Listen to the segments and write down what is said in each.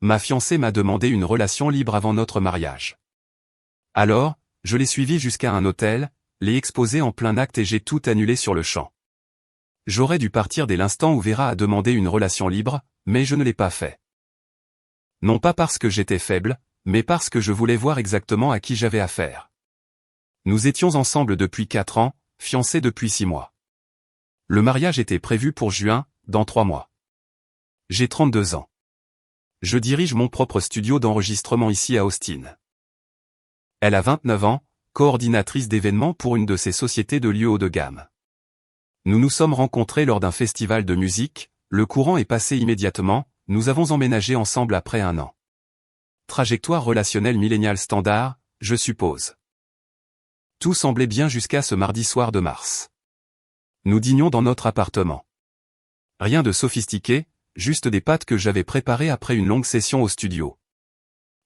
Ma fiancée m'a demandé une relation libre avant notre mariage. Alors, je l'ai suivie jusqu'à un hôtel, l'ai exposée en plein acte et j'ai tout annulé sur le champ. J'aurais dû partir dès l'instant où Vera a demandé une relation libre, mais je ne l'ai pas fait. Non pas parce que j'étais faible, mais parce que je voulais voir exactement à qui j'avais affaire. Nous étions ensemble depuis 4 ans, fiancés depuis 6 mois. Le mariage était prévu pour juin, dans 3 mois. J'ai 32 ans. Je dirige mon propre studio d'enregistrement ici à Austin. Elle a 29 ans, coordinatrice d'événements pour une de ces sociétés de lieux haut de gamme. Nous nous sommes rencontrés lors d'un festival de musique, le courant est passé immédiatement, nous avons emménagé ensemble après 1 an. Trajectoire relationnelle milléniale standard, je suppose. Tout semblait bien jusqu'à ce mardi soir de mars. Nous dînions dans notre appartement. Rien de sophistiqué, juste des pâtes que j'avais préparées après une longue session au studio.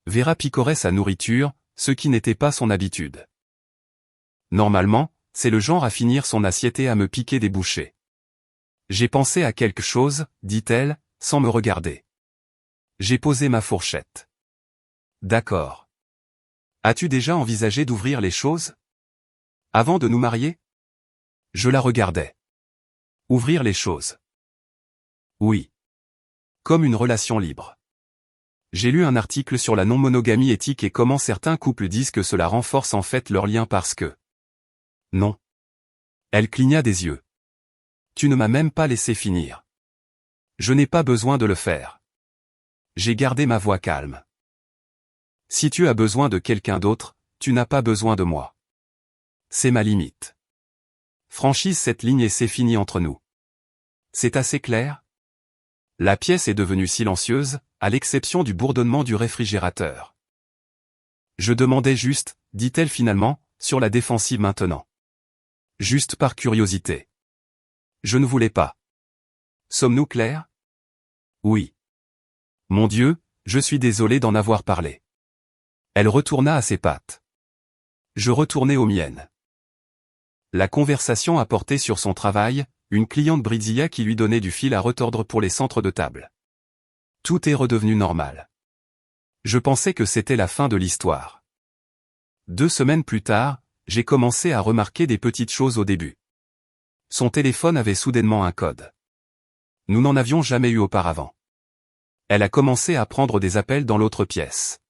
Vera picorait sa nourriture, ce qui n'était pas son habitude. Normalement, c'est le genre à finir son assiette et à me piquer des bouchées. J'ai pensé à quelque chose, dit-elle, sans me regarder. J'ai posé ma fourchette. D'accord. As-tu déjà envisagé d'ouvrir les choses? Avant de nous marier? Je la regardais. Ouvrir les choses. Oui. Comme une relation libre. J'ai lu un article sur la non-monogamie éthique et comment certains couples disent que cela renforce en fait leur lien parce que... Non. Elle cligna des yeux. Tu ne m'as même pas laissé finir. Je n'ai pas besoin de le faire. J'ai gardé ma voix calme. Si tu as besoin de quelqu'un d'autre, tu n'as pas besoin de moi. C'est ma limite. Franchise cette ligne et c'est fini entre nous. C'est assez clair? La pièce est devenue silencieuse, à l'exception du bourdonnement du réfrigérateur. Je demandais juste, dit-elle finalement, sur la défensive maintenant. Juste par curiosité. Je ne voulais pas. Sommes-nous clairs? Oui. Mon Dieu, je suis désolé d'en avoir parlé. Elle retourna à ses pattes. Je retournai aux miennes. La conversation a porté sur son travail, une cliente Brizilla qui lui donnait du fil à retordre pour les centres de table. Tout est redevenu normal. Je pensais que c'était la fin de l'histoire. 2 semaines plus tard, j'ai commencé à remarquer des petites choses au début. Son téléphone avait soudainement un code. Nous n'en avions jamais eu auparavant. Elle a commencé à prendre des appels dans l'autre pièce.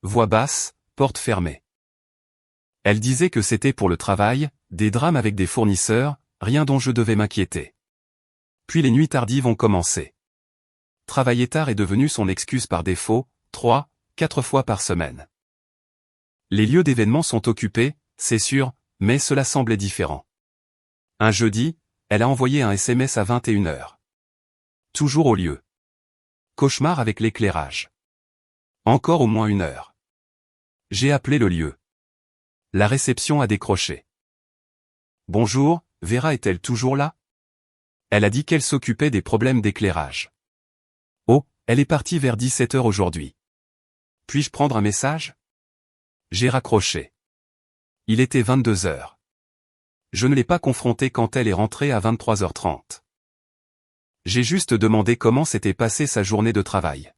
Voix basse, porte fermée. Elle disait que c'était pour le travail, des drames avec des fournisseurs, rien dont je devais m'inquiéter. Puis les nuits tardives ont commencé. Travailler tard est devenu son excuse par défaut, 3, 4 fois par semaine. Les lieux d'événements sont occupés, c'est sûr, mais cela semblait différent. Un jeudi, elle a envoyé un SMS à 21h. Toujours au lieu. Cauchemar avec l'éclairage. Encore au moins 1 heure. J'ai appelé le lieu. La réception a décroché. Bonjour, Vera est-elle toujours là? Elle a dit qu'elle s'occupait des problèmes d'éclairage. Oh, elle est partie vers 17h aujourd'hui. Puis-je prendre un message? J'ai raccroché. Il était 22h. Je ne l'ai pas confrontée quand elle est rentrée à 23h30. J'ai juste demandé comment s'était passée sa journée de travail.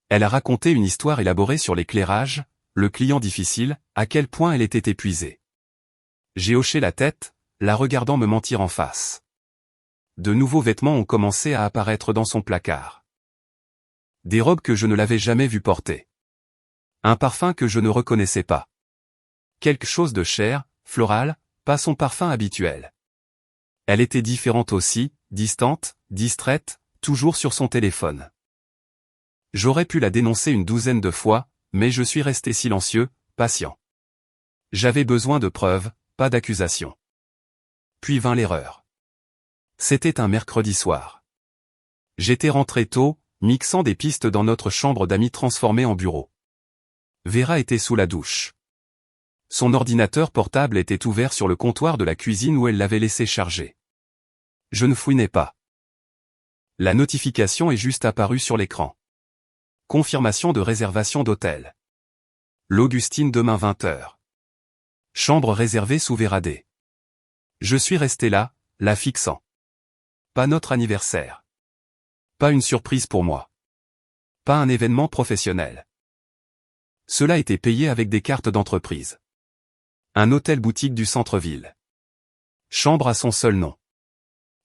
Elle a raconté une histoire élaborée sur l'éclairage, le client difficile, à quel point elle était épuisée. J'ai hoché la tête, la regardant me mentir en face. De nouveaux vêtements ont commencé à apparaître dans son placard. Des robes que je ne l'avais jamais vue porter. Un parfum que je ne reconnaissais pas. Quelque chose de cher, floral, pas son parfum habituel. Elle était différente aussi, distante, distraite, toujours sur son téléphone. J'aurais pu la dénoncer une 12aine de fois, mais je suis resté silencieux, patient. J'avais besoin de preuves, pas d'accusations. Puis vint l'erreur. C'était un mercredi soir. J'étais rentré tôt, mixant des pistes dans notre chambre d'amis transformée en bureau. Vera était sous la douche. Son ordinateur portable était ouvert sur le comptoir de la cuisine où elle l'avait laissé charger. Je ne fouinais pas. La notification est juste apparue sur l'écran. Confirmation de réservation d'hôtel. L'Augustine demain 20h. Chambre réservée sous Vera D. Je suis resté là, la fixant. Pas notre anniversaire. Pas une surprise pour moi. pas un événement professionnel. Cela était payé avec des cartes d'entreprise. Un hôtel-boutique du centre-ville. Chambre à son seul nom.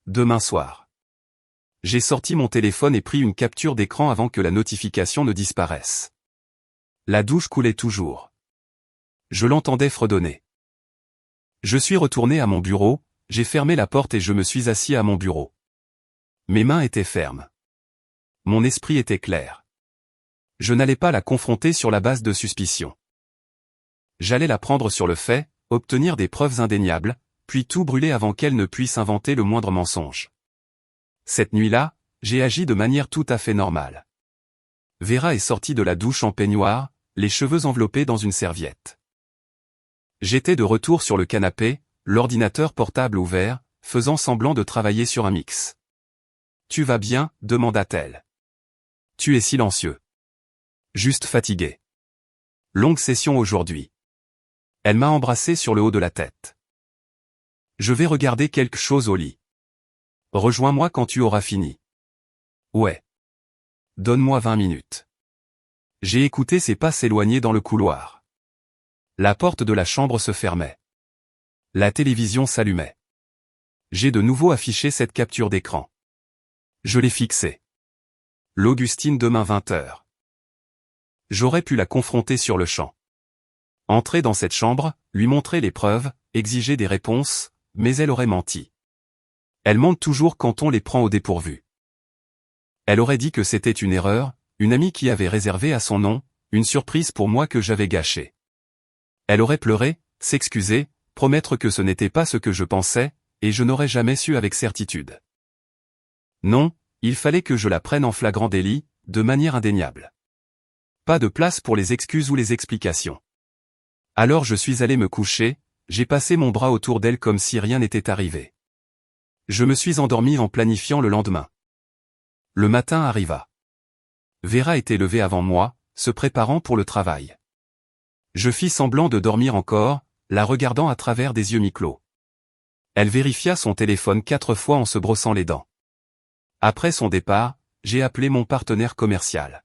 Demain soir. J'ai sorti mon téléphone et pris une capture d'écran avant que la notification ne disparaisse. La douche coulait toujours. Je l'entendais fredonner. Je suis retourné à mon bureau, j'ai fermé la porte et je me suis assis à mon bureau. Mes mains étaient fermes. Mon esprit était clair. Je n'allais pas la confronter sur la base de suspicion. J'allais la prendre sur le fait, obtenir des preuves indéniables, puis tout brûler avant qu'elle ne puisse inventer le moindre mensonge. Cette nuit-là, j'ai agi de manière tout à fait normale. Vera est sortie de la douche en peignoir, les cheveux enveloppés dans une serviette. J'étais de retour sur le canapé, l'ordinateur portable ouvert, faisant semblant de travailler sur un mix. « Tu vas bien ?» demanda-t-elle. « Tu es silencieux. » Juste fatigué. Longue session aujourd'hui. Elle m'a embrassé sur le haut de la tête. Je vais regarder quelque chose au lit. Rejoins-moi quand tu auras fini. Ouais. Donne-moi 20 minutes. J'ai écouté ses pas s'éloigner dans le couloir. La porte de la chambre se fermait. La télévision s'allumait. J'ai de nouveau affiché cette capture d'écran. Je l'ai fixée. L'Augustine demain 20h. J'aurais pu la confronter sur le champ. Entrer dans cette chambre, lui montrer les preuves, exiger des réponses, mais elle aurait menti. Elle ment toujours quand on les prend au dépourvu. Elle aurait dit que c'était une erreur, une amie qui avait réservé à son nom, une surprise pour moi que j'avais gâchée. Elle aurait pleuré, s'excuser, promettre que ce n'était pas ce que je pensais, et je n'aurais jamais su avec certitude. Non, il fallait que je la prenne en flagrant délit, de manière indéniable. Pas de place pour les excuses ou les explications. Alors je suis allé me coucher, j'ai passé mon bras autour d'elle comme si rien n'était arrivé. Je me suis endormi en planifiant le lendemain. Le matin arriva. Vera était levée avant moi, se préparant pour le travail. Je fis semblant de dormir encore, la regardant à travers des yeux mi-clos. Elle vérifia son téléphone 4 fois en se brossant les dents. Après son départ, j'ai appelé mon partenaire commercial.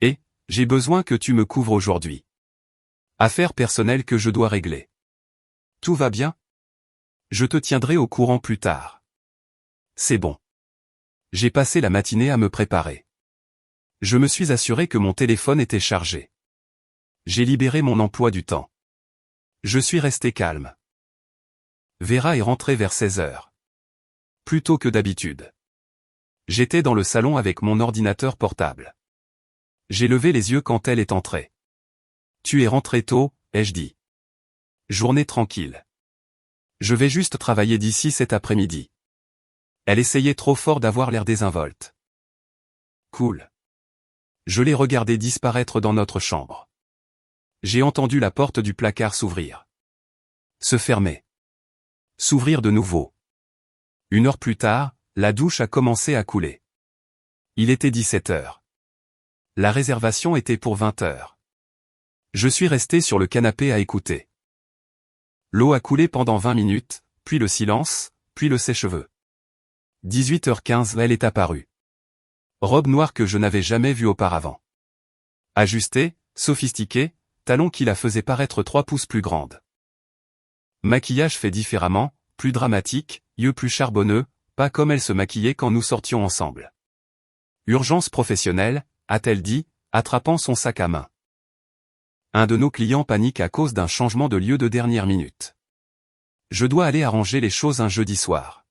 Et, j'ai besoin que tu me couvres aujourd'hui. Affaire personnelle que je dois régler. Tout va bien? Je te tiendrai au courant plus tard. C'est bon. J'ai passé la matinée à me préparer. Je me suis assuré que mon téléphone était chargé. J'ai libéré mon emploi du temps. Je suis resté calme. Vera est rentrée vers 16h. Plus tôt que d'habitude. J'étais dans le salon avec mon ordinateur portable. J'ai levé les yeux quand elle est entrée. « Tu es rentré tôt », ai-je dit. Journée tranquille. Je vais juste travailler d'ici cet après-midi. Elle essayait trop fort d'avoir l'air désinvolte. Cool. Je l'ai regardée disparaître dans notre chambre. J'ai entendu la porte du placard s'ouvrir. Se fermer. S'ouvrir de nouveau. 1 heure plus tard, la douche a commencé à couler. Il était 17h. La réservation était pour 20h. Je suis resté sur le canapé à écouter. L'eau a coulé pendant 20 minutes, puis le silence, puis le sèche-cheveux. 18h15, elle est apparue. Robe noire que je n'avais jamais vue auparavant. Ajustée, sophistiquée, talons qui la faisaient paraître 3 pouces plus grande. Maquillage fait différemment, plus dramatique, yeux plus charbonneux, pas comme elle se maquillait quand nous sortions ensemble. Urgence professionnelle, a-t-elle dit, attrapant son sac à main. Un de nos clients panique à cause d'un changement de lieu de dernière minute. Je dois aller arranger les choses un jeudi soir.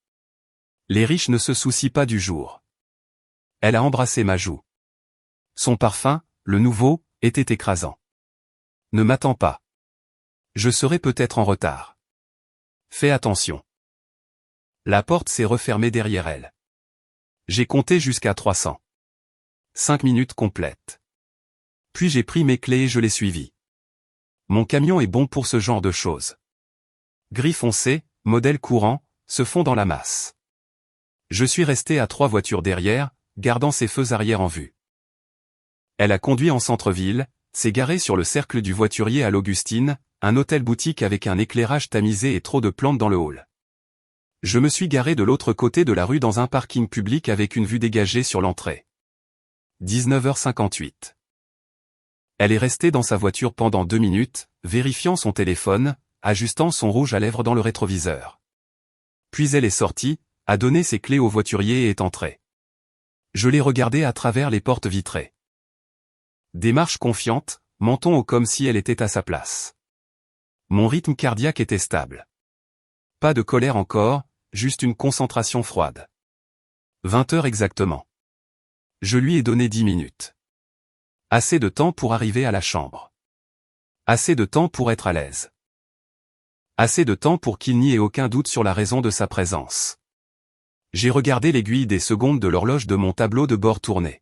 Les riches ne se soucient pas du jour. Elle a embrassé ma joue. Son parfum, le nouveau, était écrasant. Ne m'attends pas. Je serai peut-être en retard. Fais attention. La porte s'est refermée derrière elle. J'ai compté jusqu'à 300. 5 minutes complètes. Puis j'ai pris mes clés et je l'ai suivi. Mon camion est bon pour ce genre de choses. Gris foncé, modèle courant, se fond dans la masse. Je suis resté à 3 voitures derrière, gardant ses feux arrière en vue. Elle a conduit en centre-ville, s'est garée sur le cercle du voiturier à l'Augustine, un hôtel-boutique avec un éclairage tamisé et trop de plantes dans le hall. Je me suis garé de l'autre côté de la rue dans un parking public avec une vue dégagée sur l'entrée. 19h58. Elle est restée dans sa voiture pendant 2 minutes, vérifiant son téléphone, ajustant son rouge à lèvres dans le rétroviseur. Puis elle est sortie, a donné ses clés au voiturier et est entrée. Je l'ai regardée à travers les portes vitrées. Démarche confiante, menton haut comme si elle était à sa place. Mon rythme cardiaque était stable. Pas de colère encore, juste une concentration froide. 20 heures exactement. Je lui ai donné 10 minutes. Assez de temps pour arriver à la chambre. Assez de temps pour être à l'aise. Assez de temps pour qu'il n'y ait aucun doute sur la raison de sa présence. J'ai regardé l'aiguille des secondes de l'horloge de mon tableau de bord tourner.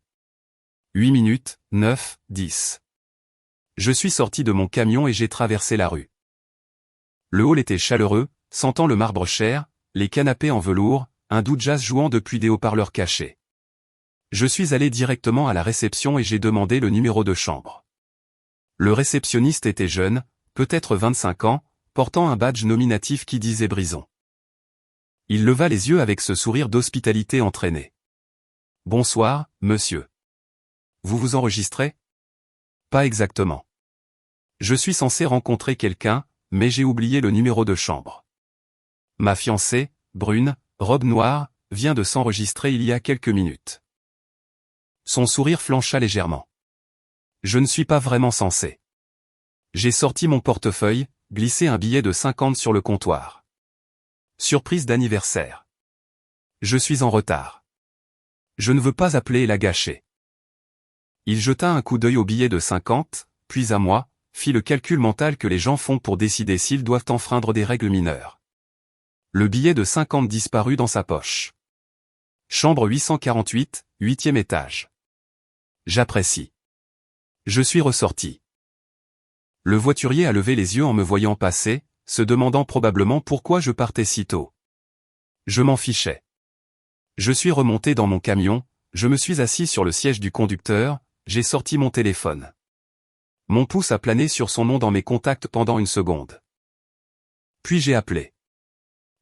8 minutes, 9, 10. Je suis sorti de mon camion et j'ai traversé la rue. Le hall était chaleureux, sentant le marbre cher, les canapés en velours, un doux jazz jouant depuis des haut-parleurs cachés. Je suis allé directement à la réception et j'ai demandé le numéro de chambre. Le réceptionniste était jeune, peut-être 25 ans, portant un badge nominatif qui disait Brison. Il leva les yeux avec ce sourire d'hospitalité entraîné. « Bonsoir, monsieur. Vous vous enregistrez ? » ?»« Pas exactement. Je suis censé rencontrer quelqu'un, mais j'ai oublié le numéro de chambre. Ma fiancée, brune, robe noire, vient de s'enregistrer il y a quelques minutes. » Son sourire flancha légèrement. Je ne suis pas vraiment censé. J'ai sorti mon portefeuille, glissé un billet de 50 sur le comptoir. Surprise d'anniversaire. Je suis en retard. Je ne veux pas appeler et la gâcher. Il jeta un coup d'œil au billet de 50, puis à moi, fit le calcul mental que les gens font pour décider s'ils doivent enfreindre des règles mineures. Le billet de 50 disparut dans sa poche. Chambre 848, 8e étage. J'apprécie. Je suis ressorti. Le voiturier a levé les yeux en me voyant passer, se demandant probablement pourquoi je partais si tôt. Je m'en fichais. Je suis remonté dans mon camion, je me suis assis sur le siège du conducteur, j'ai sorti mon téléphone. Mon pouce a plané sur son nom dans mes contacts pendant une seconde. Puis j'ai appelé.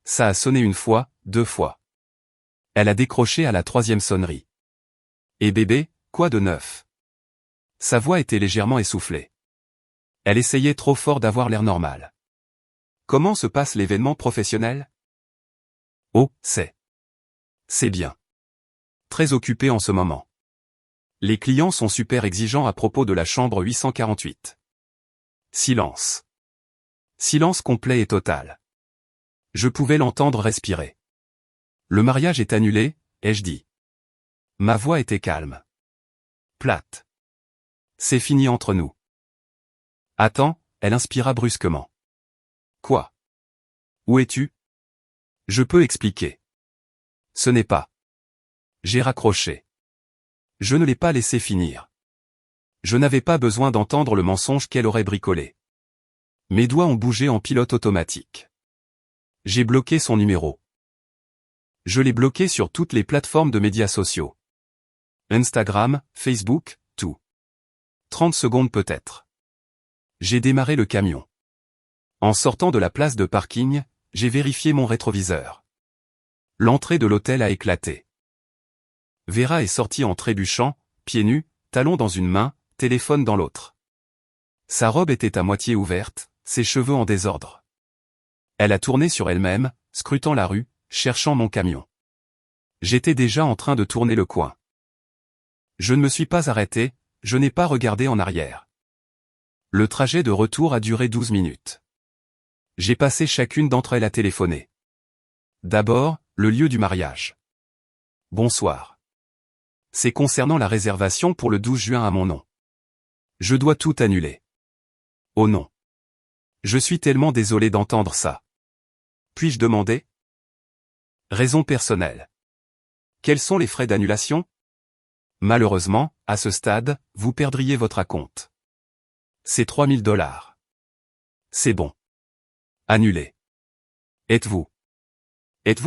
Ça a sonné 1 fois, 2 fois. Elle a décroché à la 3e sonnerie. Et bébé, quoi de neuf ? Sa voix était légèrement essoufflée. Elle essayait trop fort d'avoir l'air normal. Comment se passe l'événement professionnel ? Oh, c'est bien. Très occupé en ce moment. Les clients sont super exigeants à propos de la chambre 848. Silence. Silence complet et total. Je pouvais l'entendre respirer. Le mariage est annulé, ai-je dit. Ma voix était calme. Plate. C'est fini entre nous. Attends, elle inspira brusquement. Quoi ? Où es-tu ? Je peux expliquer. Ce n'est pas. J'ai raccroché. Je ne l'ai pas laissé finir. Je n'avais pas besoin d'entendre le mensonge qu'elle aurait bricolé. Mes doigts ont bougé en pilote automatique. J'ai bloqué son numéro. Je l'ai bloqué sur toutes les plateformes de médias sociaux. Instagram, Facebook, tout. 30 secondes peut-être. J'ai démarré le camion. En sortant de la place de parking, j'ai vérifié mon rétroviseur. L'entrée de l'hôtel a éclaté. Vera est sortie en trébuchant, pieds nus, talons dans une main, téléphone dans l'autre. Sa robe était à moitié ouverte, ses cheveux en désordre. Elle a tourné sur elle-même, scrutant la rue, cherchant mon camion. J'étais déjà en train de tourner le coin. Je ne me suis pas arrêté, je n'ai pas regardé en arrière. Le trajet de retour a duré 12 minutes. J'ai passé chacune d'entre elles à téléphoner. D'abord, le lieu du mariage. Bonsoir. C'est concernant la réservation pour le 12 juin à mon nom. Je dois tout annuler. Oh non. Je suis tellement désolé d'entendre ça. Puis-je demander ? Raison personnelle. Quels sont les frais d'annulation ? Malheureusement, à ce stade, vous perdriez votre acompte. C'est $3000. C'est bon. Annulé. Êtes-vous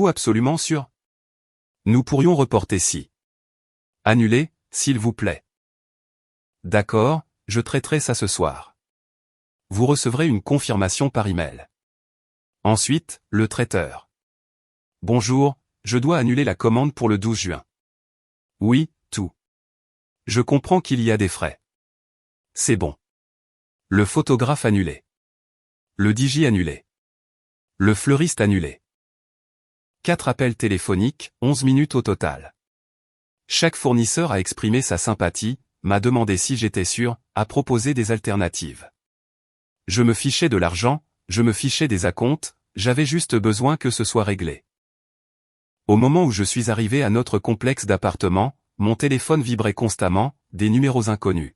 absolument sûr ? Nous pourrions reporter si. Annulé, s'il vous plaît. D'accord, je traiterai ça ce soir. Vous recevrez une confirmation par email. Ensuite, le traiteur. Bonjour, je dois annuler la commande pour le 12 juin. Oui, tout. Je comprends qu'il y a des frais. C'est bon. Le photographe annulé. Le DJ annulé. Le fleuriste annulé. 4 appels téléphoniques, 11 minutes au total. Chaque fournisseur a exprimé sa sympathie, m'a demandé si j'étais sûr, a proposé des alternatives. Je me fichais de l'argent, je me fichais des acomptes, j'avais juste besoin que ce soit réglé. Au moment où je suis arrivé à notre complexe d'appartements, mon téléphone vibrait constamment, des numéros inconnus.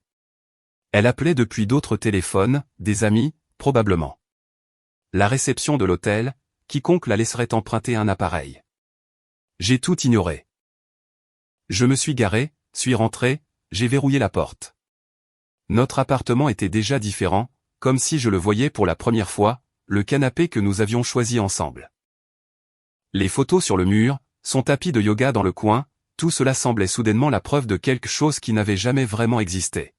Elle appelait depuis d'autres téléphones, des amis, probablement. La réception de l'hôtel, quiconque la laisserait emprunter un appareil. J'ai tout ignoré. Je me suis garé, suis rentré, j'ai verrouillé la porte. Notre appartement était déjà différent, comme si je le voyais pour la première fois, le canapé que nous avions choisi ensemble. Les photos sur le mur, son tapis de yoga dans le coin, tout cela semblait soudainement la preuve de quelque chose qui n'avait jamais vraiment existé.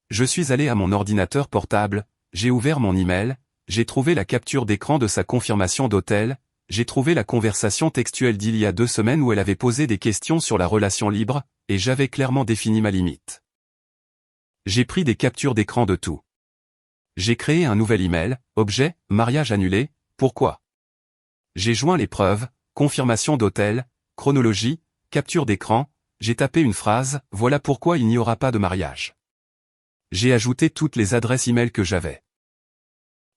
Je suis allé à mon ordinateur portable, j'ai ouvert mon email, j'ai trouvé la capture d'écran de sa confirmation d'hôtel, j'ai trouvé la conversation textuelle d'il y a 2 semaines où elle avait posé des questions sur la relation libre, et j'avais clairement défini ma limite. J'ai pris des captures d'écran de tout. J'ai créé un nouvel email, objet, mariage annulé, pourquoi? J'ai joint les preuves, confirmation d'hôtel, chronologie, capture d'écran, j'ai tapé une phrase, voilà pourquoi il n'y aura pas de mariage. J'ai ajouté toutes les adresses email que j'avais.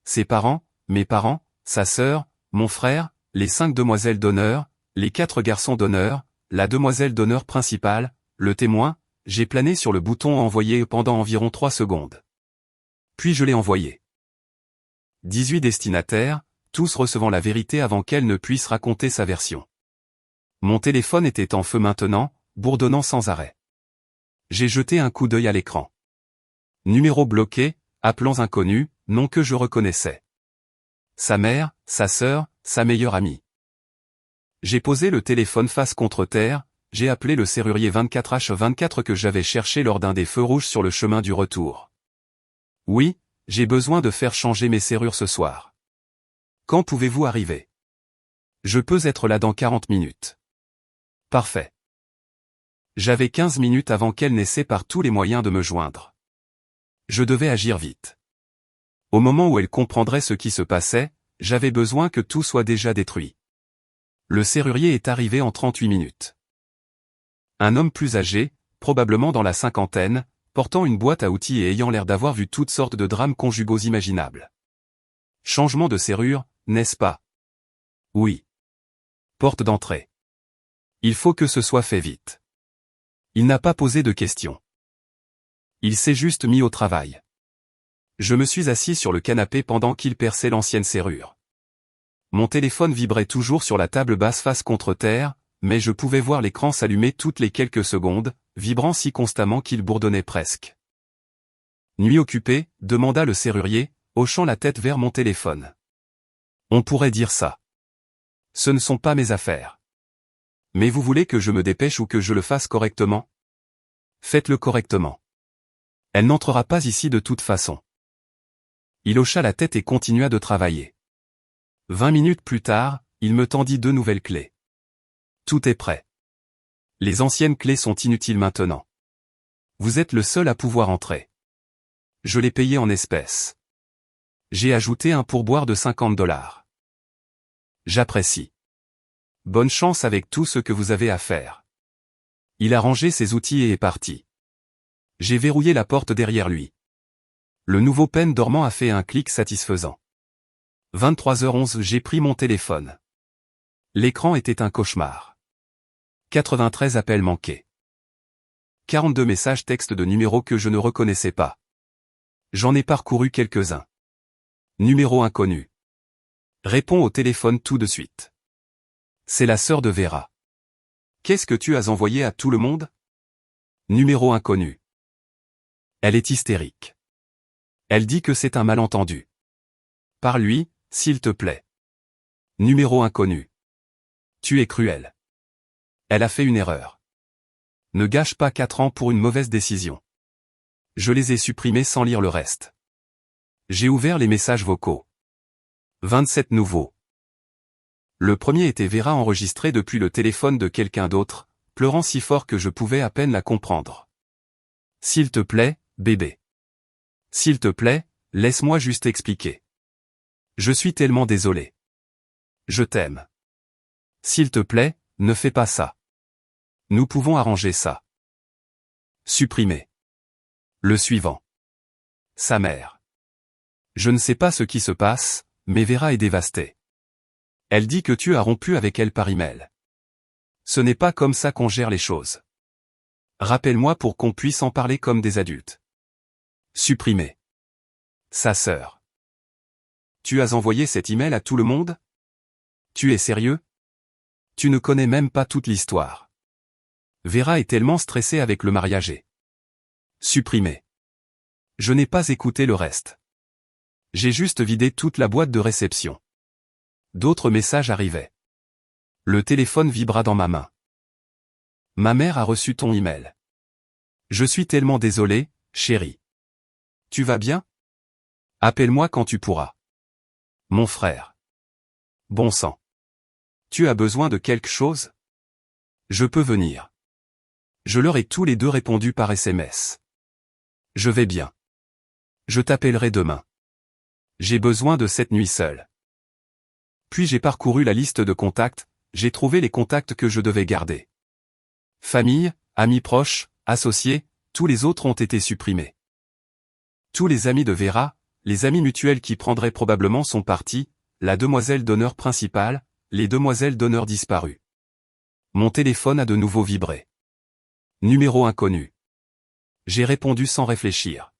Ses parents, mes parents, sa sœur, mon frère, les 5 demoiselles d'honneur, les 4 garçons d'honneur, la demoiselle d'honneur principale, le témoin, j'ai plané sur le bouton envoyer pendant environ 3 secondes. Puis je l'ai envoyé. 18 destinataires, tous recevant la vérité avant qu'elle ne puisse raconter sa version. Mon téléphone était en feu maintenant, bourdonnant sans arrêt. J'ai jeté un coup d'œil à l'écran. Numéro bloqué, appelants inconnus, nom que je reconnaissais. Sa mère, sa sœur, sa meilleure amie. J'ai posé le téléphone face contre terre, j'ai appelé le serrurier 24H24 que j'avais cherché lors d'un des feux rouges sur le chemin du retour. Oui, j'ai besoin de faire changer mes serrures ce soir. Quand pouvez-vous arriver? Je peux être là dans 40 minutes. Parfait. J'avais 15 minutes avant qu'elle n'essaie par tous les moyens de me joindre. Je devais agir vite. Au moment où elle comprendrait ce qui se passait, j'avais besoin que tout soit déjà détruit. Le serrurier est arrivé en 38 minutes. Un homme plus âgé, probablement dans la cinquantaine, portant une boîte à outils et ayant l'air d'avoir vu toutes sortes de drames conjugaux imaginables. Changement de serrure, n'est-ce pas? Oui. Porte d'entrée. Il faut que ce soit fait vite. Il n'a pas posé de questions. Il s'est juste mis au travail. Je me suis assis sur le canapé pendant qu'il perçait l'ancienne serrure. Mon téléphone vibrait toujours sur la table basse face contre terre, mais je pouvais voir l'écran s'allumer toutes les quelques secondes, vibrant si constamment qu'il bourdonnait presque. Nuit occupée, demanda le serrurier, hochant la tête vers mon téléphone. On pourrait dire ça. Ce ne sont pas mes affaires. Mais vous voulez que je me dépêche ou que je le fasse correctement? Faites-le correctement. Elle n'entrera pas ici de toute façon. Il hocha la tête et continua de travailler. 20 minutes plus tard, il me tendit 2 nouvelles clés. Tout est prêt. Les anciennes clés sont inutiles maintenant. Vous êtes le seul à pouvoir entrer. Je l'ai payé en espèces. J'ai ajouté un pourboire de $50. J'apprécie. Bonne chance avec tout ce que vous avez à faire. Il a rangé ses outils et est parti. J'ai verrouillé la porte derrière lui. Le nouveau pen dormant a fait un clic satisfaisant. 23h11 j'ai pris mon téléphone. L'écran était un cauchemar. 93 appels manqués. 42 messages textes de numéros que je ne reconnaissais pas. J'en ai parcouru quelques-uns. Numéro inconnu. Réponds au téléphone tout de suite. C'est la sœur de Vera. Qu'est-ce que tu as envoyé à tout le monde? Numéro inconnu. Elle est hystérique. Elle dit que c'est un malentendu. Par lui, s'il te plaît. Numéro inconnu. Tu es cruel. Elle a fait une erreur. Ne gâche pas 4 ans pour une mauvaise décision. Je les ai supprimés sans lire le reste. J'ai ouvert les messages vocaux. 27 nouveaux. Le premier était Vera enregistré depuis le téléphone de quelqu'un d'autre, pleurant si fort que je pouvais à peine la comprendre. S'il te plaît, bébé. S'il te plaît, laisse-moi juste expliquer. Je suis tellement désolé. Je t'aime. S'il te plaît, ne fais pas ça. Nous pouvons arranger ça. Supprimer. Le suivant. Sa mère. Je ne sais pas ce qui se passe, mais Vera est dévastée. Elle dit que tu as rompu avec elle par email. Ce n'est pas comme ça qu'on gère les choses. Rappelle-moi pour qu'on puisse en parler comme des adultes. Supprimer. Sa sœur. Tu as envoyé cet email à tout le monde? Tu es sérieux? Tu ne connais même pas toute l'histoire. Vera est tellement stressée avec le mariage. Supprimer. Je n'ai pas écouté le reste. J'ai juste vidé toute la boîte de réception. D'autres messages arrivaient. Le téléphone vibra dans ma main. Ma mère a reçu ton email. Je suis tellement désolé, chérie. Tu vas bien? Appelle-moi quand tu pourras. Mon frère. Bon sang. Tu as besoin de quelque chose? Je peux venir. Je leur ai tous les deux répondu par SMS. Je vais bien. Je t'appellerai demain. J'ai besoin de cette nuit seule. Puis j'ai parcouru la liste de contacts, j'ai trouvé les contacts que je devais garder. Famille, amis proches, associés, tous les autres ont été supprimés. Tous les amis de Vera, les amis mutuels qui prendraient probablement sont partis, la demoiselle d'honneur principale, les demoiselles d'honneur disparues. Mon téléphone a de nouveau vibré. Numéro inconnu. J'ai répondu sans réfléchir.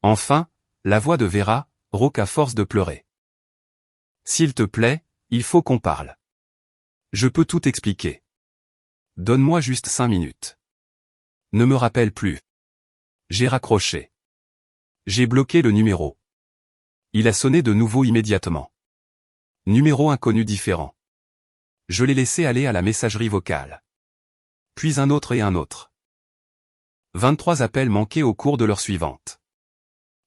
Enfin, la voix de Vera, rauque à force de pleurer. S'il te plaît, il faut qu'on parle. Je peux tout expliquer. Donne-moi juste 5 minutes. Ne me rappelle plus. J'ai raccroché. J'ai bloqué le numéro. Il a sonné de nouveau immédiatement. Numéro inconnu différent. Je l'ai laissé aller à la messagerie vocale. Puis un autre et un autre. 23 appels manqués au cours de l'heure suivante.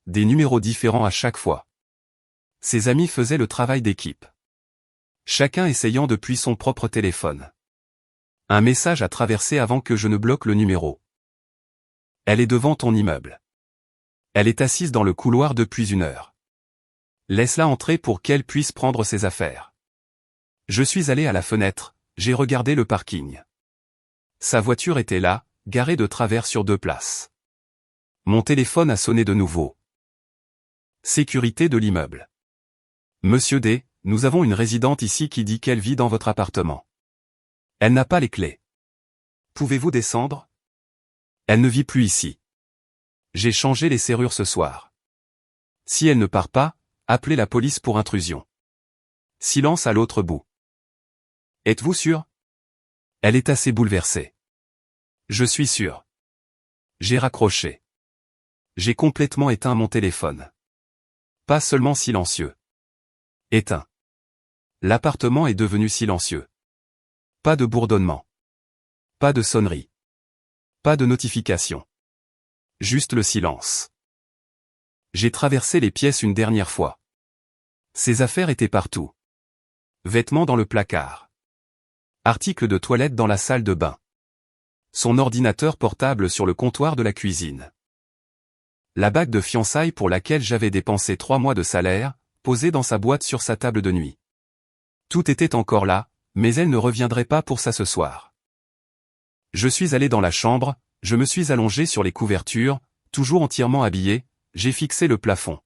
Des numéros différents à chaque fois. Ses amis faisaient le travail d'équipe. Chacun essayant depuis son propre téléphone. Un message a traversé avant que je ne bloque le numéro. Elle est devant ton immeuble. Elle est assise dans le couloir depuis 1 heure. Laisse-la entrer pour qu'elle puisse prendre ses affaires. Je suis allé à la fenêtre, j'ai regardé le parking. Sa voiture était là, garée de travers sur 2 places. Mon téléphone a sonné de nouveau. Sécurité de l'immeuble. Monsieur D, nous avons une résidente ici qui dit qu'elle vit dans votre appartement. Elle n'a pas les clés. Pouvez-vous descendre? Elle ne vit plus ici. J'ai changé les serrures ce soir. Si elle ne part pas, appelez la police pour intrusion. Silence à l'autre bout. Êtes-vous sûr? Elle est assez bouleversée. Je suis sûr. J'ai raccroché. J'ai complètement éteint mon téléphone. Pas seulement silencieux. Éteint. L'appartement est devenu silencieux. Pas de bourdonnement. Pas de sonnerie. Pas de notification. Juste le silence. J'ai traversé les pièces une dernière fois. Ses affaires étaient partout. Vêtements dans le placard. Articles de toilette dans la salle de bain. Son ordinateur portable sur le comptoir de la cuisine. La bague de fiançailles pour laquelle j'avais dépensé 3 mois de salaire, posée dans sa boîte sur sa table de nuit. Tout était encore là, mais elle ne reviendrait pas pour ça ce soir. Je suis allé dans la chambre, je me suis allongé sur les couvertures, toujours entièrement habillé, j'ai fixé le plafond.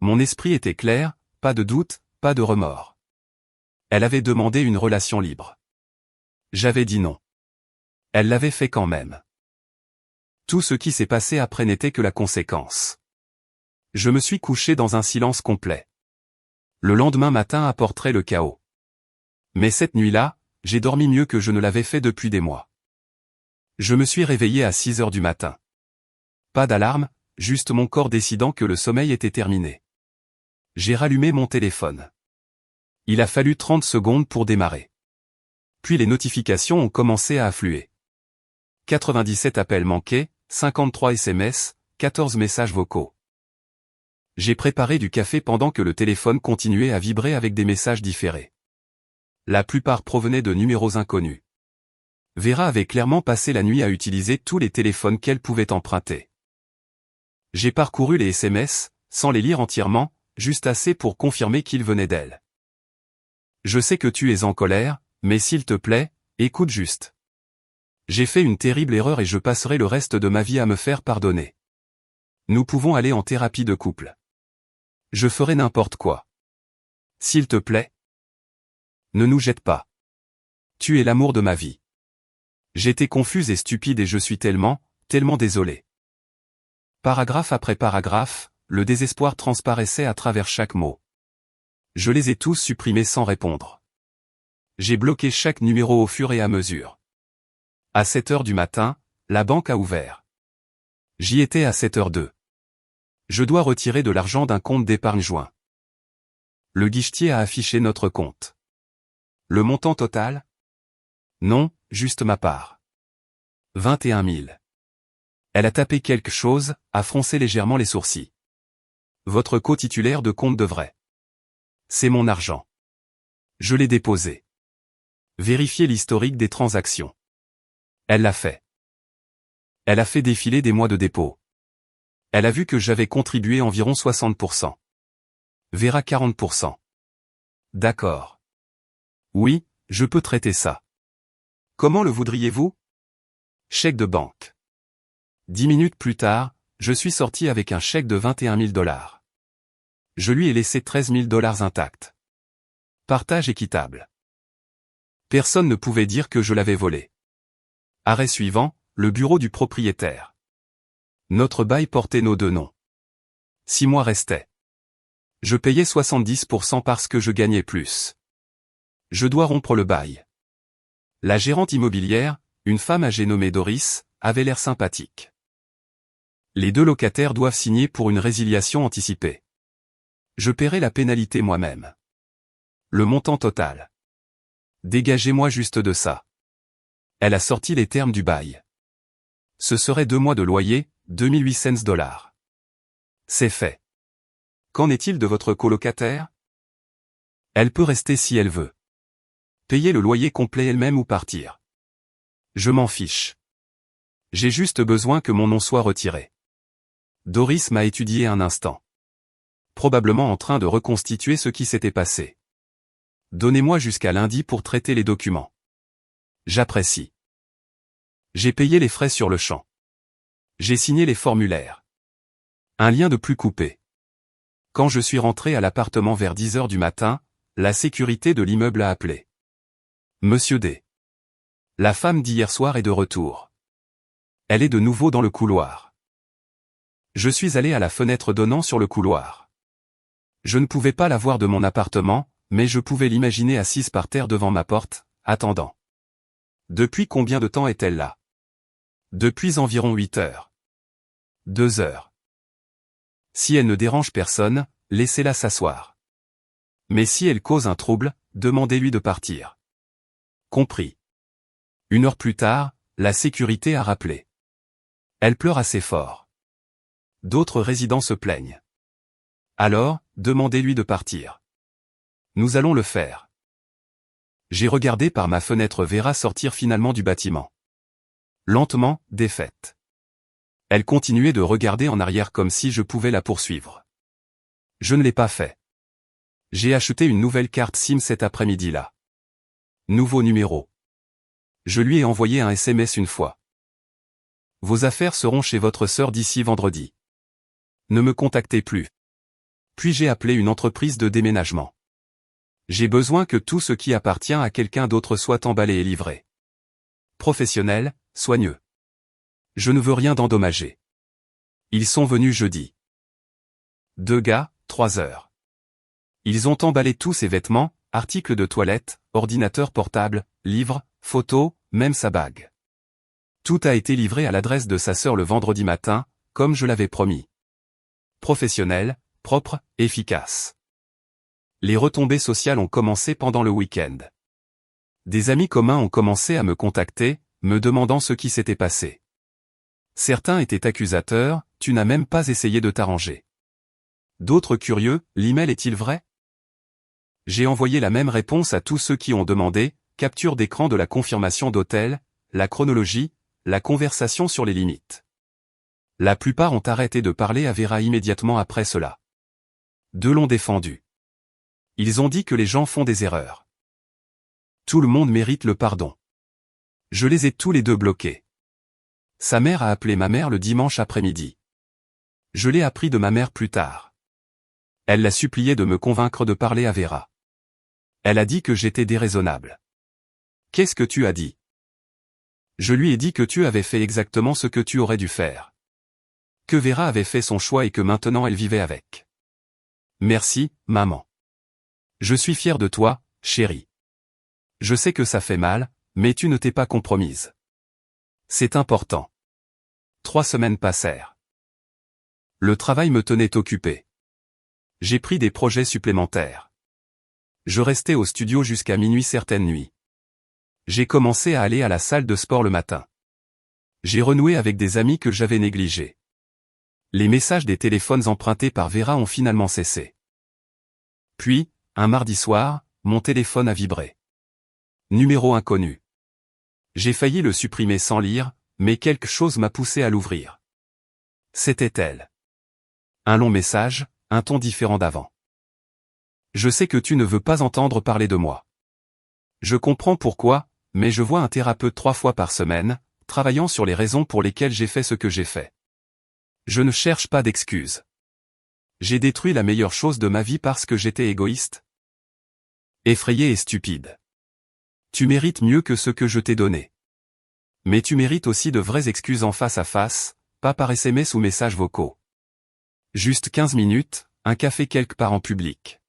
Mon esprit était clair, pas de doute, pas de remords. Elle avait demandé une relation libre. J'avais dit non. Elle l'avait fait quand même. Tout ce qui s'est passé après n'était que la conséquence. Je me suis couché dans un silence complet. Le lendemain matin apporterait le chaos. Mais cette nuit-là, j'ai dormi mieux que je ne l'avais fait depuis des mois. Je me suis réveillé à 6 heures du matin. Pas d'alarme, juste mon corps décidant que le sommeil était terminé. J'ai rallumé mon téléphone. Il a fallu 30 secondes pour démarrer. Puis les notifications ont commencé à affluer. 97 appels manqués, 53 SMS, 14 messages vocaux. J'ai préparé du café pendant que le téléphone continuait à vibrer avec des messages différés. La plupart provenaient de numéros inconnus. Vera avait clairement passé la nuit à utiliser tous les téléphones qu'elle pouvait emprunter. J'ai parcouru les SMS, sans les lire entièrement, juste assez pour confirmer qu'ils venaient d'elle. Je sais que tu es en colère, mais s'il te plaît, écoute juste. J'ai fait une terrible erreur et je passerai le reste de ma vie à me faire pardonner. Nous pouvons aller en thérapie de couple. Je ferai n'importe quoi. S'il te plaît. Ne nous jette pas. Tu es l'amour de ma vie. J'étais confuse et stupide et je suis tellement désolé. Paragraphe après paragraphe, le désespoir transparaissait à travers chaque mot. Je les ai tous supprimés sans répondre. J'ai bloqué chaque numéro au fur et à mesure. À 7 heures du matin, la banque a ouvert. J'y étais à 7h02. Je dois retirer de l'argent d'un compte d'épargne joint. Le guichetier a affiché notre compte. Le montant total? Non, juste ma part. 21 000. Elle a tapé quelque chose, a froncé légèrement les sourcils. Votre co-titulaire de compte devrait. C'est mon argent. Je l'ai déposé. Vérifiez l'historique des transactions. Elle l'a fait. Elle a fait défiler des mois de dépôt. Elle a vu que j'avais contribué environ 60%. Vera 40%. D'accord. Oui, je peux traiter ça. Comment le voudriez-vous? Chèque de banque. 10 minutes plus tard, je suis sorti avec un chèque de 21 000 $. Je lui ai laissé 13 000 $ intacts. Partage équitable. Personne ne pouvait dire que je l'avais volé. Arrêt suivant, le bureau du propriétaire. Notre bail portait nos deux noms. 6 mois restaient. Je payais 70% parce que je gagnais plus. Je dois rompre le bail. La gérante immobilière, une femme âgée nommée Doris, avait l'air sympathique. Les deux locataires doivent signer pour une résiliation anticipée. Je paierai la pénalité moi-même. Le montant total. Dégagez-moi juste de ça. Elle a sorti les termes du bail. Ce serait 2 mois de loyer, 2800 $. C'est fait. Qu'en est-il de votre colocataire? Elle peut rester si elle veut. Payer le loyer complet elle-même ou partir. Je m'en fiche. J'ai juste besoin que mon nom soit retiré. Doris m'a étudié un instant. Probablement en train de reconstituer ce qui s'était passé. Donnez-moi jusqu'à lundi pour traiter les documents. J'apprécie. J'ai payé les frais sur le champ. J'ai signé les formulaires. Un lien de plus coupé. Quand je suis rentré à l'appartement vers 10 heures du matin, la sécurité de l'immeuble a appelé. Monsieur D. La femme d'hier soir est de retour. Elle est de nouveau dans le couloir. Je suis allé à la fenêtre donnant sur le couloir. Je ne pouvais pas la voir de mon appartement, mais je pouvais l'imaginer assise par terre devant ma porte, attendant. Depuis combien de temps est-elle là? Depuis environ 8 heures. 2 heures. Si elle ne dérange personne, laissez-la s'asseoir. Mais si elle cause un trouble, demandez-lui de partir. Compris. 1 heure plus tard, la sécurité a rappelé. Elle pleure assez fort. D'autres résidents se plaignent. Alors, demandez-lui de partir. Nous allons le faire. J'ai regardé par ma fenêtre Vera sortir finalement du bâtiment. Lentement, défaite. Elle continuait de regarder en arrière comme si je pouvais la poursuivre. Je ne l'ai pas fait. J'ai acheté une nouvelle carte SIM cet après-midi-là. Nouveau numéro. Je lui ai envoyé un SMS une fois. Vos affaires seront chez votre sœur d'ici vendredi. Ne me contactez plus. Puis j'ai appelé une entreprise de déménagement. J'ai besoin que tout ce qui appartient à quelqu'un d'autre soit emballé et livré. Professionnel, soigneux. Je ne veux rien d'endommagé. Ils sont venus jeudi. 2 gars, 3 heures. Ils ont emballé tous ses vêtements, articles de toilette, ordinateur portable, livres, photos, même sa bague. Tout a été livré à l'adresse de sa sœur le vendredi matin, comme je l'avais promis. Professionnel, propre, efficace. Les retombées sociales ont commencé pendant le week-end. Des amis communs ont commencé à me contacter, me demandant ce qui s'était passé. Certains étaient accusateurs, tu n'as même pas essayé de t'arranger. D'autres curieux, l'email est-il vrai? J'ai envoyé la même réponse à tous ceux qui ont demandé, capture d'écran de la confirmation d'hôtel, la chronologie, la conversation sur les limites. La plupart ont arrêté de parler à Vera immédiatement après cela. Deux l'ont défendu. Ils ont dit que les gens font des erreurs. Tout le monde mérite le pardon. Je les ai tous les deux bloqués. Sa mère a appelé ma mère le dimanche après-midi. Je l'ai appris de ma mère plus tard. Elle l'a supplié de me convaincre de parler à Vera. Elle a dit que j'étais déraisonnable. Qu'est-ce que tu as dit? Je lui ai dit que tu avais fait exactement ce que tu aurais dû faire. Que Vera avait fait son choix et que maintenant elle vivait avec. Merci, maman. Je suis fier de toi, chérie. Je sais que ça fait mal, mais tu ne t'es pas compromise. C'est important. 3 semaines passèrent. Le travail me tenait occupé. J'ai pris des projets supplémentaires. Je restais au studio jusqu'à minuit certaines nuits. J'ai commencé à aller à la salle de sport le matin. J'ai renoué avec des amis que j'avais négligés. Les messages des téléphones empruntés par Vera ont finalement cessé. Puis, un mardi soir, mon téléphone a vibré. Numéro inconnu. J'ai failli le supprimer sans lire, mais quelque chose m'a poussé à l'ouvrir. C'était elle. Un long message, un ton différent d'avant. Je sais que tu ne veux pas entendre parler de moi. Je comprends pourquoi, mais je vois un thérapeute 3 fois par semaine, travaillant sur les raisons pour lesquelles j'ai fait ce que j'ai fait. Je ne cherche pas d'excuses. J'ai détruit la meilleure chose de ma vie parce que j'étais égoïste. Effrayé et stupide. Tu mérites mieux que ce que je t'ai donné. Mais tu mérites aussi de vraies excuses en face à face, pas par SMS ou messages vocaux. Juste 15 minutes, un café quelque part en public.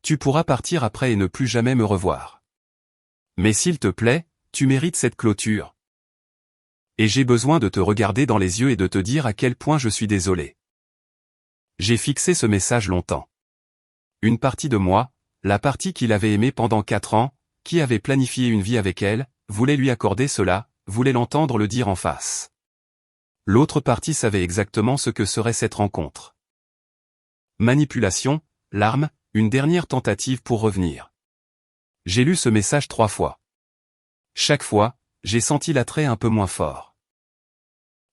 Tu pourras partir après et ne plus jamais me revoir. Mais s'il te plaît, tu mérites cette clôture. Et j'ai besoin de te regarder dans les yeux et de te dire à quel point je suis désolé. J'ai fixé ce message longtemps. Une partie de moi, la partie qu'il avait aimée pendant 4 ans, qui avait planifié une vie avec elle, voulait lui accorder cela, voulait l'entendre le dire en face. L'autre partie savait exactement ce que serait cette rencontre. Manipulation, larmes, une dernière tentative pour revenir. J'ai lu ce message 3 fois. Chaque fois, j'ai senti l'attrait un peu moins fort.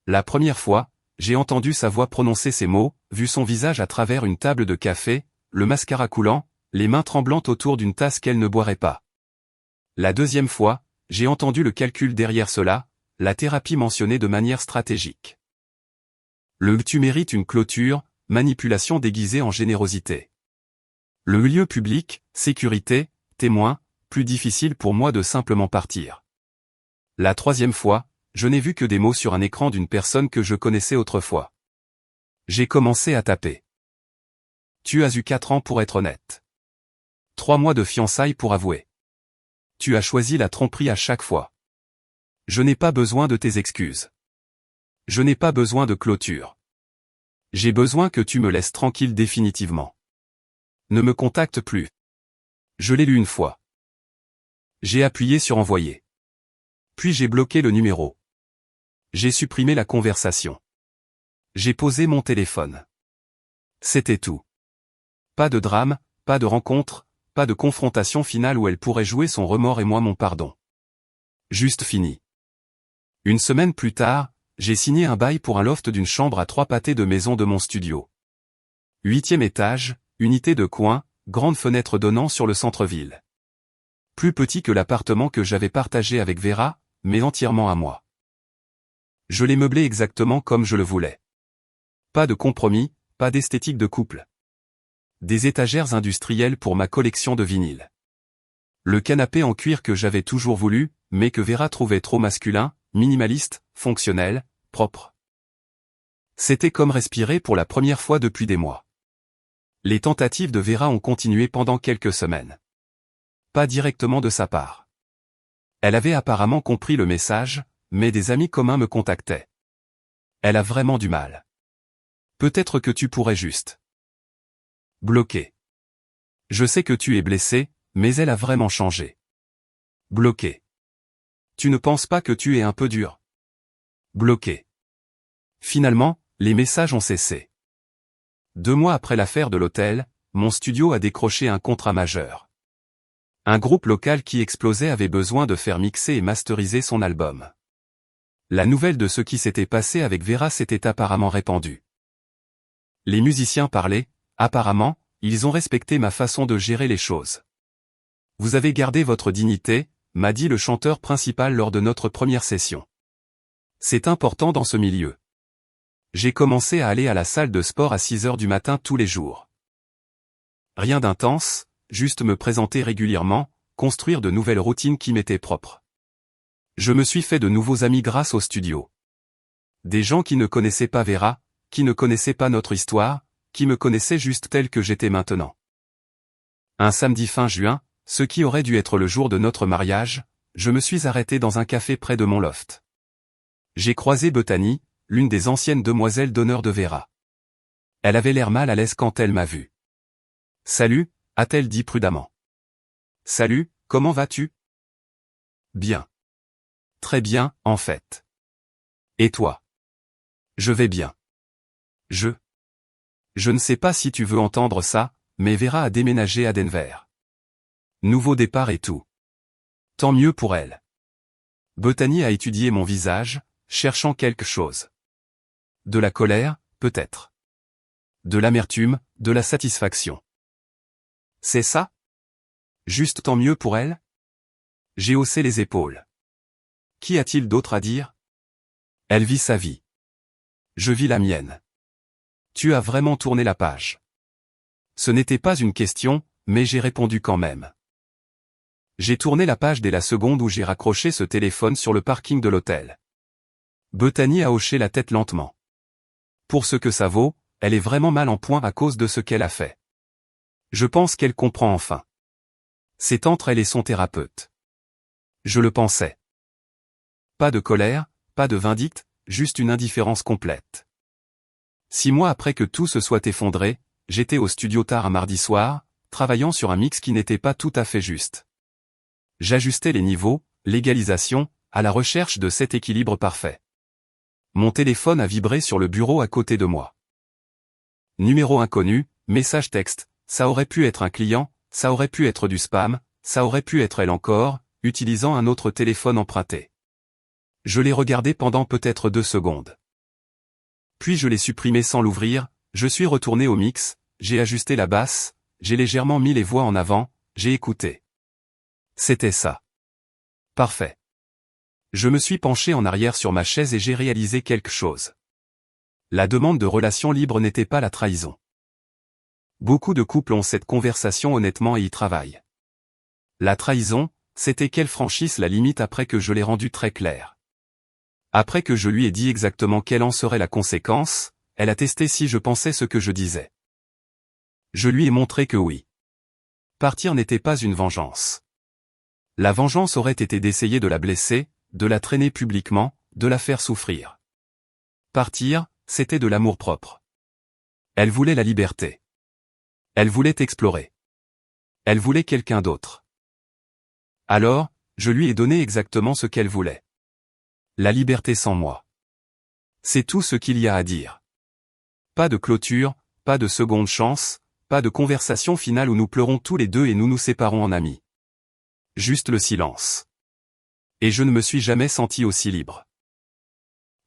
La première fois, j'ai entendu sa voix prononcer ces mots, vu son visage à travers une table de café, le mascara coulant, les mains tremblantes autour d'une tasse qu'elle ne boirait pas. La deuxième fois, j'ai entendu le calcul derrière cela, la thérapie mentionnée de manière stratégique. Le « tu mérites une clôture », manipulation déguisée en générosité. Le lieu public, sécurité, témoin, plus difficile pour moi de simplement partir. La troisième fois, je n'ai vu que des mots sur un écran d'une personne que je connaissais autrefois. J'ai commencé à taper. Tu as eu 4 ans pour être honnête. 3 mois de fiançailles pour avouer. Tu as choisi la tromperie à chaque fois. Je n'ai pas besoin de tes excuses. Je n'ai pas besoin de clôture. J'ai besoin que tu me laisses tranquille définitivement. Ne me contacte plus. Je l'ai lu une fois. J'ai appuyé sur envoyer. Puis j'ai bloqué le numéro. J'ai supprimé la conversation. J'ai posé mon téléphone. C'était tout. Pas de drame, pas de rencontre, pas de confrontation finale où elle pourrait jouer son remords et moi mon pardon. Juste fini. Une semaine plus tard, j'ai signé un bail pour un loft d'une chambre à 3 pâtés de maison de mon studio. 8e étage, unité de coin, grande fenêtre donnant sur le centre-ville. Plus petit que l'appartement que j'avais partagé avec Vera, mais entièrement à moi. Je l'ai meublé exactement comme je le voulais. Pas de compromis, pas d'esthétique de couple. Des étagères industrielles pour ma collection de vinyles. Le canapé en cuir que j'avais toujours voulu, mais que Vera trouvait trop masculin, minimaliste, fonctionnel, propre. C'était comme respirer pour la première fois depuis des mois. Les tentatives de Vera ont continué pendant quelques semaines. Pas directement de sa part. Elle avait apparemment compris le message, mais des amis communs me contactaient. Elle a vraiment du mal. Peut-être que tu pourrais juste. Bloquer. Je sais que tu es blessé, mais elle a vraiment changé. Bloquer. Tu ne penses pas que tu es un peu dur? Bloquer. Finalement, les messages ont cessé. 2 mois après l'affaire de l'hôtel, mon studio a décroché un contrat majeur. Un groupe local qui explosait avait besoin de faire mixer et masteriser son album. La nouvelle de ce qui s'était passé avec Vera s'était apparemment répandue. Les musiciens parlaient, apparemment, ils ont respecté ma façon de gérer les choses. Vous avez gardé votre dignité, m'a dit le chanteur principal lors de notre première session. C'est important dans ce milieu. J'ai commencé à aller à la salle de sport à 6 heures du matin tous les jours. Rien d'intense, juste me présenter régulièrement, construire de nouvelles routines qui m'étaient propres. Je me suis fait de nouveaux amis grâce au studio. Des gens qui ne connaissaient pas Vera, qui ne connaissaient pas notre histoire, qui me connaissaient juste tel que j'étais maintenant. Un samedi fin juin, ce qui aurait dû être le jour de notre mariage, je me suis arrêté dans un café près de mon loft. J'ai croisé Bethany, l'une des anciennes demoiselles d'honneur de Vera. Elle avait l'air mal à l'aise quand elle m'a vu. « Salut », a-t-elle dit prudemment. « Salut, comment vas-tu ? » « Bien. »« Très bien, en fait. »« Et toi ? » ?»« Je vais bien. »« Je ne sais pas si tu veux entendre ça, mais Vera a déménagé à Denver. Nouveau départ et tout. Tant mieux pour elle. » Bethany a étudié mon visage, cherchant quelque chose. De la colère, peut-être. De l'amertume, de la satisfaction. C'est ça ? Juste tant mieux pour elle ? J'ai haussé les épaules. Qu'y a-t-il d'autre à dire ? Elle vit sa vie. Je vis la mienne. Tu as vraiment tourné la page. Ce n'était pas une question, mais j'ai répondu quand même. J'ai tourné la page dès la seconde où j'ai raccroché ce téléphone sur le parking de l'hôtel. Bethany a hoché la tête lentement. Pour ce que ça vaut, elle est vraiment mal en point à cause de ce qu'elle a fait. Je pense qu'elle comprend enfin. C'est entre elle et son thérapeute. Je le pensais. Pas de colère, pas de vindicte, juste une indifférence complète. 6 mois après que tout se soit effondré, j'étais au studio tard un mardi soir, travaillant sur un mix qui n'était pas tout à fait juste. J'ajustais les niveaux, l'égalisation, à la recherche de cet équilibre parfait. Mon téléphone a vibré sur le bureau à côté de moi. Numéro inconnu, message texte, ça aurait pu être un client, ça aurait pu être du spam, ça aurait pu être elle encore, utilisant un autre téléphone emprunté. Je l'ai regardé pendant peut-être 2 secondes. Puis je l'ai supprimé sans l'ouvrir, je suis retourné au mix, j'ai ajusté la basse, j'ai légèrement mis les voix en avant, j'ai écouté. C'était ça. Parfait. Je me suis penché en arrière sur ma chaise et j'ai réalisé quelque chose. La demande de relation libre n'était pas la trahison. Beaucoup de couples ont cette conversation honnêtement et y travaillent. La trahison, c'était qu'elle franchisse la limite après que je l'ai rendu très clair. Après que je lui ai dit exactement quelle en serait la conséquence, elle a testé si je pensais ce que je disais. Je lui ai montré que oui. Partir n'était pas une vengeance. La vengeance aurait été d'essayer de la blesser, de la traîner publiquement, de la faire souffrir. Partir, c'était de l'amour-propre. Elle voulait la liberté. Elle voulait explorer. Elle voulait quelqu'un d'autre. Alors, je lui ai donné exactement ce qu'elle voulait. La liberté sans moi. C'est tout ce qu'il y a à dire. Pas de clôture, pas de seconde chance, pas de conversation finale où nous pleurons tous les deux et nous nous séparons en amis. Juste le silence. Et je ne me suis jamais senti aussi libre.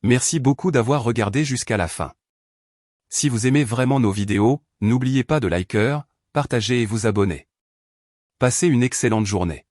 Merci beaucoup d'avoir regardé jusqu'à la fin. Si vous aimez vraiment nos vidéos, n'oubliez pas de liker, partager et vous abonner. Passez une excellente journée.